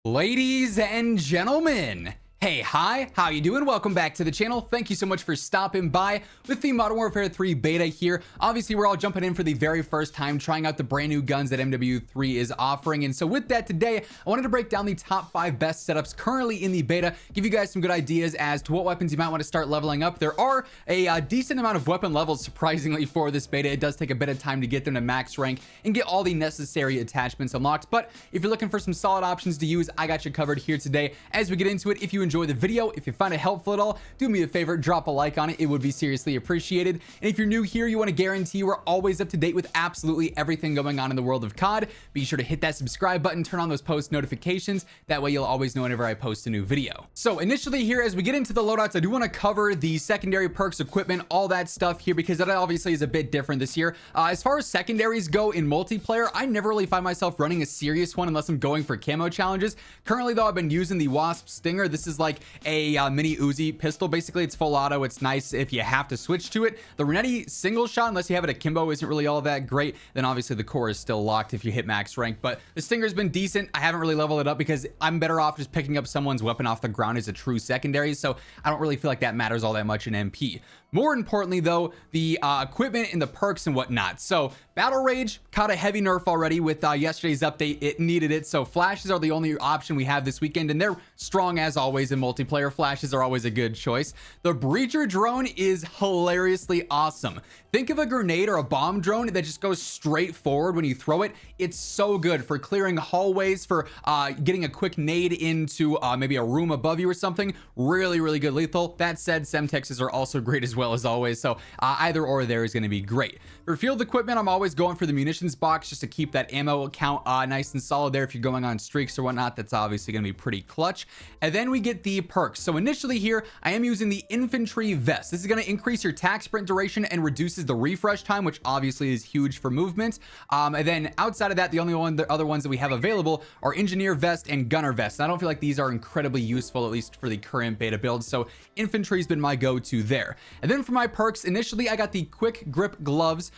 Ladies and gentlemen, hey, hi, how you doing? Welcome back to the channel. Thank you so much for stopping by with the Modern Warfare 3 beta here. Obviously, we're all jumping in for the very first time, trying out the brand new guns that MW3 is offering. And so with that today, I wanted to break down the top 5 best setups currently in the beta, give you guys some good ideas as to what weapons you might want to start leveling up. There are a decent amount of weapon levels, surprisingly, for this beta. It does take a bit of time to get them to max rank and get all the necessary attachments unlocked. But if you're looking for some solid options to use, I got you covered here today. As we get into it, if you enjoy the video, if you find it helpful at all, do me a favor, drop a like on it. It would be seriously appreciated. And if you're new here, you want to guarantee we're always up to date with absolutely everything going on in the world of COD. Be sure to hit that subscribe button, turn on those post notifications. That way you'll always know whenever I post a new video. So initially here, as we get into the loadouts, I do want to cover the secondary perks, equipment, all that stuff here, because that obviously is a bit different this year. As far as secondaries go in multiplayer, I never really find myself running a serious one unless I'm going for camo challenges. Currently though, I've been using the Wasp Stinger. This is like a mini Uzi pistol. Basically, it's full auto. It's nice if you have to switch to it. The Renetti single shot, unless you have it akimbo, isn't really all that great. Then obviously the core is still locked if you hit max rank, but the Stinger's been decent. I haven't really leveled it up because I'm better off just picking up someone's weapon off the ground as a true secondary, so I don't really feel like that matters all that much in MP. More importantly though, the equipment and the perks and whatnot. So Battle Rage caught a heavy nerf already with yesterday's update. It needed it. So flashes are the only option we have this weekend, and they're strong as always in multiplayer. Flashes are always a good choice. The Breacher drone is hilariously awesome. Think of a grenade or a bomb drone that just goes straight forward when you throw it. It's so good for clearing hallways, for getting a quick nade into maybe a room above you or something. Really good lethal. That said, Semtexes are also great as well as always, so either or there is going to be great. For field equipment, I'm always going for the munitions box just to keep that ammo count nice and solid there if you're going on streaks or whatnot. That's obviously going to be pretty clutch. And then we get the perks. So initially here, I am using the infantry vest. This is going to increase your tac sprint duration and reduces the refresh time, which obviously is huge for movement. And then outside of that, the other ones that we have available are engineer vest and gunner vest. And I don't feel like these are incredibly useful, at least for the current beta build. So infantry's been my go-to there. And then for my perks, initially I got the quick grip gloves.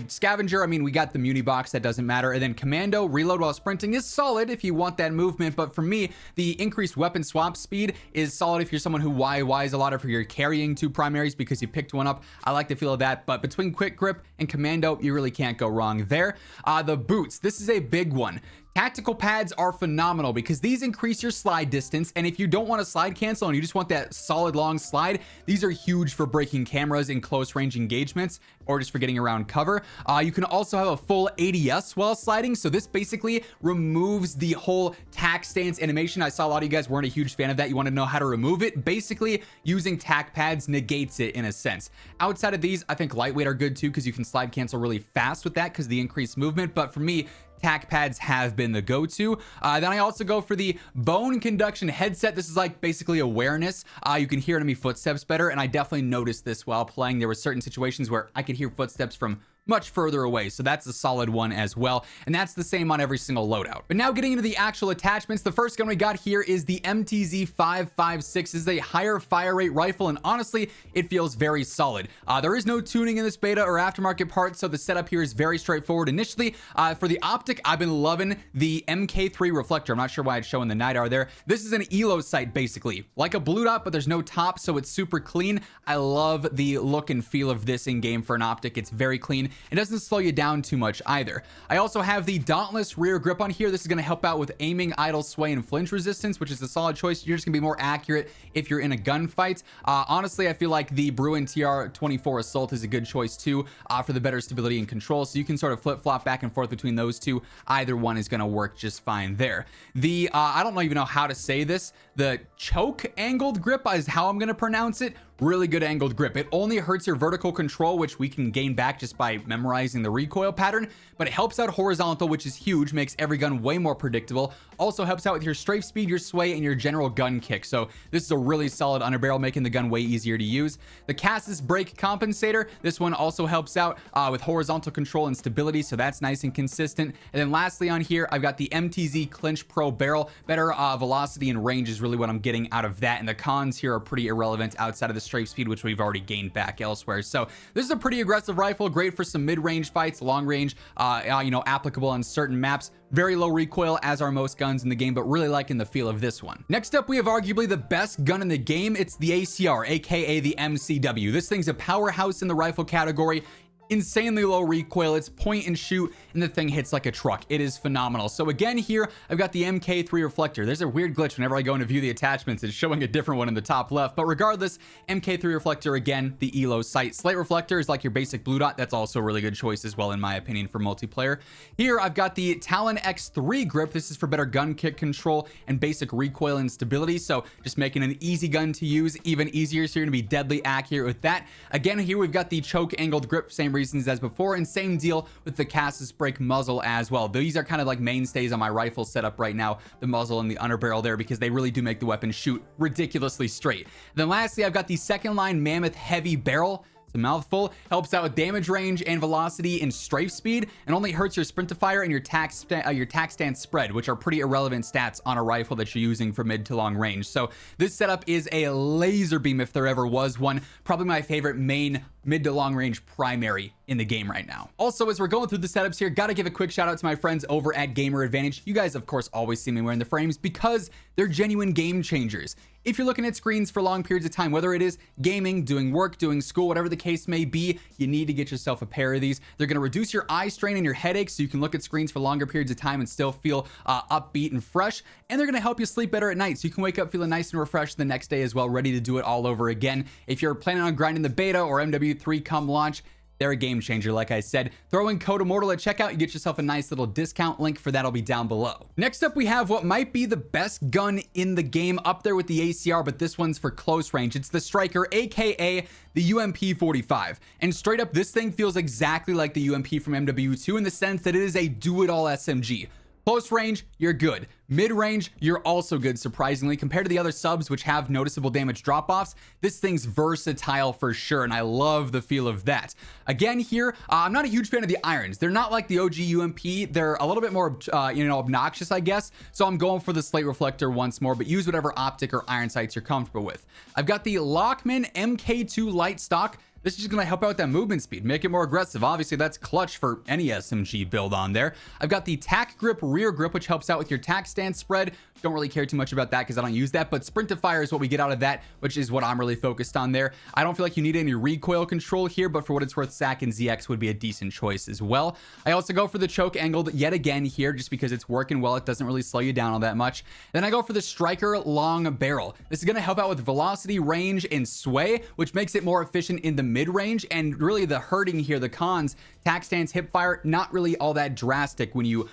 Scavenger, I mean, we got the muni box, that doesn't matter. And then commando, reload while sprinting is solid if you want that movement. But for me, the increased weapon swap speed is solid if you're someone who YYs a lot, or if you're carrying two primaries because you picked one up. I like the feel of that. But between quick grip and commando, you really can't go wrong there. The boots, this is a big one. Tactical pads are phenomenal because these increase your slide distance, and if you don't want to slide cancel and you just want that solid long slide, these are huge for breaking cameras in close range engagements or just for getting around cover. You can also have a full ADS while sliding, so this basically removes the whole tac stance animation. I saw a lot of you guys weren't a huge fan of that. You want to know how to remove it. Basically, using tac pads negates it in a sense. Outside of these, I think lightweight are good too because you can slide cancel really fast with that because of the increased movement, but for me, tac pads have been the go-to. Then I also go for the bone conduction headset. This is like basically awareness. You can hear enemy footsteps better, and I definitely noticed this while playing. There were certain situations where I could hear footsteps from much further away, so that's a solid one as well, and that's the same on every single loadout. But now getting into the actual attachments, the first gun we got here is the MTZ-556. This is a higher fire rate rifle, and honestly, it feels very solid. There is no tuning in this beta or aftermarket part, so the setup here is very straightforward. Initially, for the optic, I've been loving the MK3 reflector. I'm not sure why it's showing the NIDAR there. This is an ELO sight, basically, like a blue dot, but there's no top, so it's super clean. I love the look and feel of this in game for an optic. It's very clean. It doesn't slow you down too much either. I also have the Dauntless rear grip on here. This is going to help out with aiming, idle, sway, and flinch resistance, which is a solid choice. You're just going to be more accurate if you're in a gunfight. Honestly, I feel like the Bruin TR-24 Assault is a good choice too, for the better stability and control. So you can sort of flip-flop back and forth between those two. Either one is going to work just fine there. The, I don't even know how to say this. The choke angled grip is how I'm going to pronounce it. Really good angled grip. It only hurts your vertical control, which we can gain back just by memorizing the recoil pattern, but it helps out horizontal, which is huge, makes every gun way more predictable. Also helps out with your strafe speed, your sway, and your general gun kick. So this is a really solid underbarrel, making the gun way easier to use. The Cassis brake compensator, this one also helps out with horizontal control and stability, so that's nice and consistent. And then lastly on here, I've got the MTZ Clinch Pro barrel. Better velocity and range is really what I'm getting out of that, and the cons here are pretty irrelevant outside of the strafe speed, which we've already gained back elsewhere. So this is a pretty aggressive rifle, great for some mid-range fights, long range, you know, applicable on certain maps. Very low recoil, as are most guns in the game, but really liking the feel of this one. Next up, we have arguably the best gun in the game. It's the ACR, aka the MCW. This thing's a powerhouse in the rifle category. Insanely low recoil, it's point and shoot, and the thing hits like a truck. It is phenomenal. So again, here I've got the MK3 reflector. There's a weird glitch whenever I go and view the attachments. It's showing a different one in the top left, but regardless, MK3 reflector, again, the ELO sight. Slate reflector is like your basic blue dot. That's also a really good choice as well, in my opinion, for multiplayer. Here I've got the Talon X3 grip. This is for better gun kick control and basic recoil and stability, so just making an easy gun to use even easier, so you're gonna be deadly accurate with that. Again, here we've got the choke angled grip, same reasons as before, and same deal with the Casus Break muzzle as well. These are kind of like mainstays on my rifle setup right now, the muzzle and the underbarrel there, because they really do make the weapon shoot ridiculously straight. Then lastly, I've got the second line Mammoth heavy barrel. A mouthful, helps out with damage range and velocity and strafe speed, and only hurts your sprint to fire and your tack stance spread, which are pretty irrelevant stats on a rifle that you're using for mid to long range. So this setup is a laser beam if there ever was one. Probably my favorite main mid to long range primary in the game right now. Also, as we're going through the setups here, gotta give a quick shout out to my friends over at Gamer Advantage. You guys of course always see me wearing the frames because they're genuine game changers. If you're looking at screens for long periods of time, whether it is gaming, doing work, doing school, whatever the case may be, you need to get yourself a pair of these. They're going to reduce your eye strain and your headaches, so you can look at screens for longer periods of time and still feel upbeat and fresh. And they're going to help you sleep better at night, so you can wake up feeling nice and refreshed the next day as well, ready to do it all over again. If you're planning on grinding the beta or MW3 come launch, they're a game changer, like I said. Throw in code Immortal at checkout, you get yourself a nice little discount. Link for that'll be down below. Next up, we have what might be the best gun in the game, up there with the ACR, but this one's for close range. It's the Striker, aka the UMP45. And straight up, this thing feels exactly like the UMP from MW2 in the sense that it is a do-it-all SMG. Close range, you're good. Mid range, you're also good, surprisingly. Compared to the other subs, which have noticeable damage drop-offs, this thing's versatile for sure, and I love the feel of that. Again, here, I'm not a huge fan of the irons. They're not like the OG UMP. They're a little bit more, you know, obnoxious, I guess. So I'm going for the slate reflector once more, but use whatever optic or iron sights you're comfortable with. I've got the Lockman MK2 light stock. This is just going to help out that movement speed, make it more aggressive. Obviously, that's clutch for any SMG build on there. I've got the tack grip rear grip, which helps out with your tack stance spread. Don't really care too much about that because I don't use that, but sprint to fire is what we get out of that, which is what I'm really focused on there. I don't feel like you need any recoil control here, but for what it's worth, SAC and ZX would be a decent choice as well. I also go for the choke angled yet again here, just because it's working well. It doesn't really slow you down all that much. Then I go for the Striker long barrel. This is going to help out with velocity, range, and sway, which makes it more efficient in the mid-range. And really the hurting here, the cons, tack stance, hip fire, not really all that drastic when you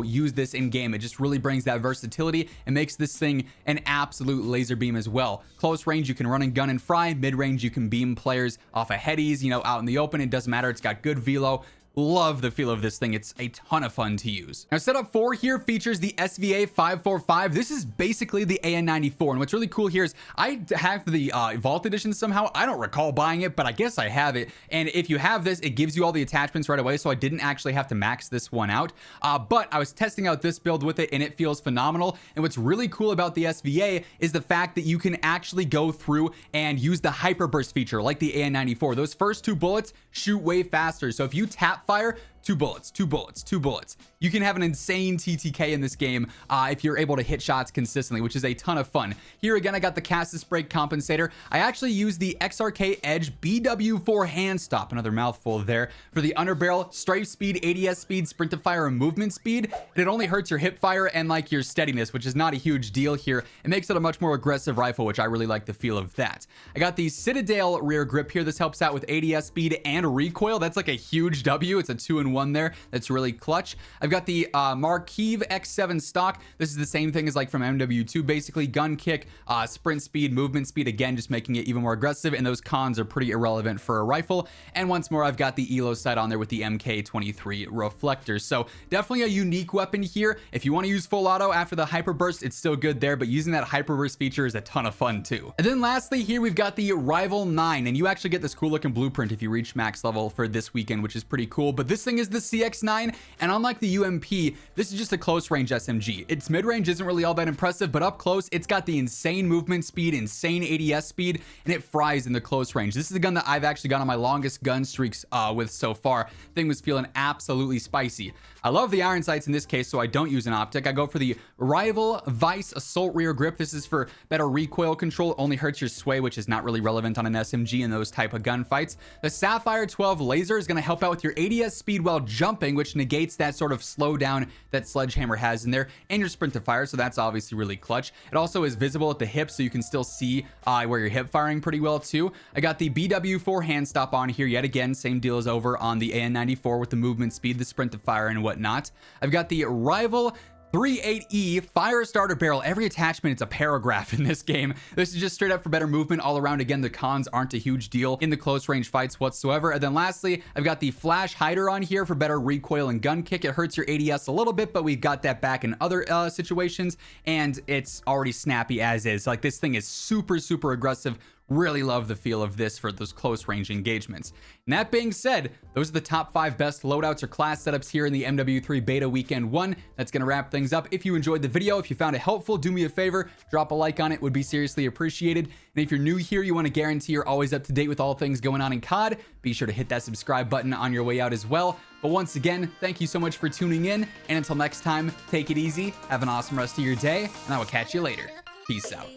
use this in game. It just really brings that versatility and makes this thing an absolute laser beam as well. Close range, you can run and gun and fry. Mid range, you can beam players off of headies, out in the open. It doesn't matter. It's got good velo. Love the feel of this thing. It's a ton of fun to use. Now, setup 4 here features the SVA 545. This is basically the AN94, and what's really cool here is I have the Vault Edition somehow. I don't recall buying it, but I guess I have it. And if you have this, it gives you all the attachments right away, so I didn't actually have to max this one out. But I was testing out this build with it, and it feels phenomenal. And what's really cool about the SVA is the fact that you can actually go through and use the hyperburst feature like the AN94. Those first 2 bullets shoot way faster. So if you tap fire, 2 bullets, 2 bullets, 2 bullets. You can have an insane TTK in this game if you're able to hit shots consistently, which is a ton of fun. Here again, I got the Casus Break compensator. I actually use the XRK Edge BW4 hand stop, another mouthful there, for the underbarrel, strafe speed, ADS speed, sprint to fire, and movement speed. And it only hurts your hip fire and like your steadiness, which is not a huge deal here. It makes it a much more aggressive rifle, which I really like the feel of that. I got the Citadel rear grip here. This helps out with ADS speed and recoil. That's like a huge W. It's a 2-in-1 there. That's really clutch. I've got the Marquise X7 stock. This is the same thing as like from MW2, basically. Gun kick, sprint speed, movement speed, again, just making it even more aggressive, and those cons are pretty irrelevant for a rifle. And once more, I've got the ELO sight on there with the MK23 reflector. So definitely a unique weapon here. If you want to use full auto after the hyperburst, it's still good there, but using that hyperburst feature is a ton of fun too. And then lastly, here we've got the Rival 9, and you actually get this cool looking blueprint if you reach max level for this weekend, which is pretty cool. But this thing is the CX-9, and unlike the UMP, this is just a close-range SMG. Its mid-range isn't really all that impressive, but up close, it's got the insane movement speed, insane ADS speed, and it fries in the close range. This is a gun that I've actually got on my longest gun streaks with so far. Thing was feeling absolutely spicy. I love the iron sights in this case, so I don't use an optic. I go for the Rival Vice Assault Rear Grip. This is for better recoil control. It only hurts your sway, which is not really relevant on an SMG in those type of gunfights. The Sapphire 12 laser is going to help out with your ADS speed while jumping, which negates that sort of slowdown that Sledgehammer has in there, and your sprint to fire, so that's obviously really clutch. It also is visible at the hip, so you can still see where you're hip firing pretty well too. I got the BW4 hand stop on here yet again, same deal as over on the AN94 with the movement speed, the sprint to fire, and whatnot. I've got the Rival 38E fire starter barrel. Every attachment, it's a paragraph in this game. This is just straight up for better movement all around. Again, the cons aren't a huge deal in the close range fights whatsoever. And then lastly, I've got the flash hider on here for better recoil and gun kick. It hurts your ADS a little bit, but we've got that back in other situations, and it's already snappy as is. Like, this thing is super, super aggressive. Really love the feel of this for those close range engagements. And that being said, those are the top 5 best loadouts or class setups here in the MW3 Beta Weekend 1. That's going to wrap things up. If you enjoyed the video, if you found it helpful, do me a favor, drop a like on it, would be seriously appreciated. And if you're new here, you want to guarantee you're always up to date with all things going on in COD, be sure to hit that subscribe button on your way out as well. But once again, thank you so much for tuning in, and until next time, take it easy, have an awesome rest of your day, and I will catch you later. Peace out.